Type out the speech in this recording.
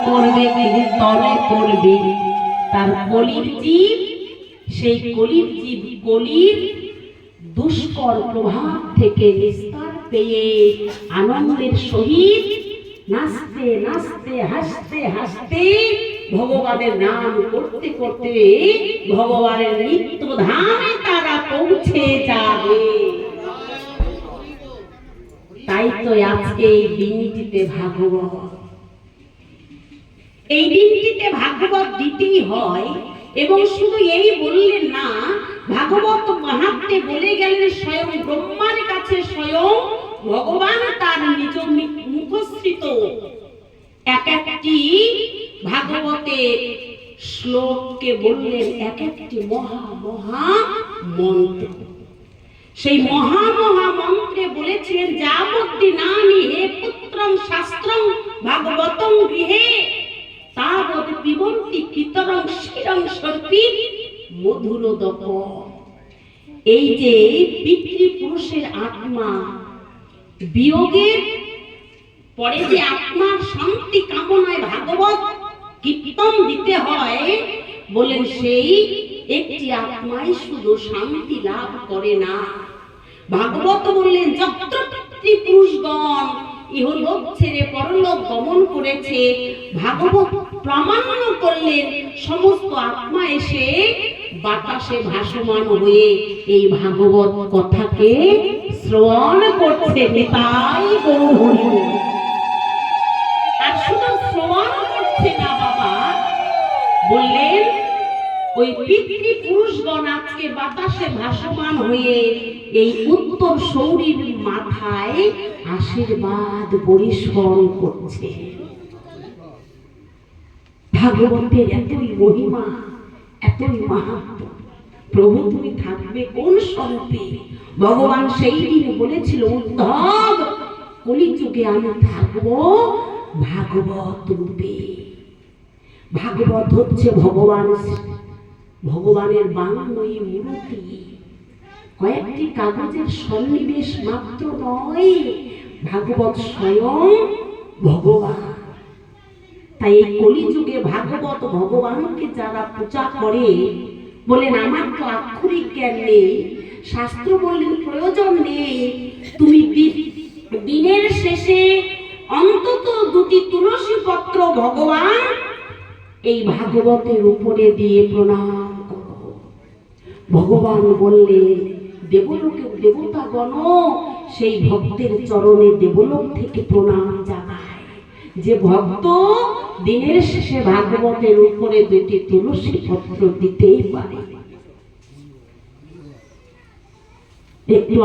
করবে কীর্তনে করবে তার কলির জীব, সেই কলির জীব কলির দুষ্কর প্রভাব থেকে নিস্তার পেয়ে আনন্দের সহিত নাচতে নাচতে হাসতে হাসতে ভগবানের নাম করতে করতে ভগবানের নিত্য ধামে তারা পৌঁছে যাবে। তাই তো আজকে এই দিনটিতে ভাগবত, এই দিনটিতে ভাগবত দিতেই হয়। এবং শুধু এই বললেন না, ভাগবত মাহাত্ম্যে বলে গেলেন স্বয়ং ব্রহ্মার কাছে স্বয়ং ভগবান তার নিজ মুখশ্রিত এক একটি ভাগবতের শ্লোককে বললেন এক একটি মহা মহা মন্ত্র। সেই মহা মহা মন্ত্রে বলেছিলেন যাবদ্দি নামি হে পুত্রং শাস্ত্রং ভাগবতং গৃহে তাবৎ পিবন্তি পিতরং শিরং সর্পি মধুরোদক। এই যে পিতৃপুরুষের আত্মা বিয়োগের পরে যে আত্মার শান্তি কামনায় ভাগবত কীর্তন দিতে হয়, বলেন সেই একটি আত্মাই শুধু শান্তি লাভ করে না। ভাগবত বললেন যত পিতৃপুরুষগণ ইহলোক ছেড়ে পরলোক গমন করেছে, ভাগবত প্রামাণ্য করলেন সমস্ত আত্মা এসে বাতাসে ভাসমান হয়ে এই ভাগবত কথাকে শ্রবণ করছে। তাই গৌর আর শুধু শ্রবণ করছে না বাবা, বললেন ওই পিতৃপুরুষগণ আজকে বাতাসে ভাসমান হয়ে এই উত্তর সৌরীর মাথায় আশীর্বাদ বরিশন করছে। ভাগবতের এতই মহিমা, এতই মাহাত্ম্য। প্রভু তুমি থাকবে কোন স্বরূপে? ভগবান সেই দিন বলেছিল উদ্ধব কলিযুগে আমি থাকবো ভাগবত রূপে। ভাগবত হচ্ছে ভগবানের বাংময়ী মূর্তি, কয়েকটি কাগজের সন্নিবেশ মাত্র নয়, ভাগবত স্বয়ং ভগবান। তাই এই কলিযুগে ভাগবত ভগবানকে যারা পূজা করে, বলেন আমার তো আক্ষরিক জ্ঞান নেই, শাস্ত্র বললেন প্রয়োজন নেই, তুমি দিনের শেষে অন্তত দুটি তুলসী পত্র ভগবান এই ভাগবতের উপরে দিয়ে প্রণাম করো। ভগবান বললেন দেবলোকে দেবতাগণ সেই ভক্তের চরণে দেবলোক থেকে প্রণাম জানায়। যে ভক্ত দিনের শেষে ভাগবতের উপরে দুটি তুলসী পত্র দিতেই পারে। একটু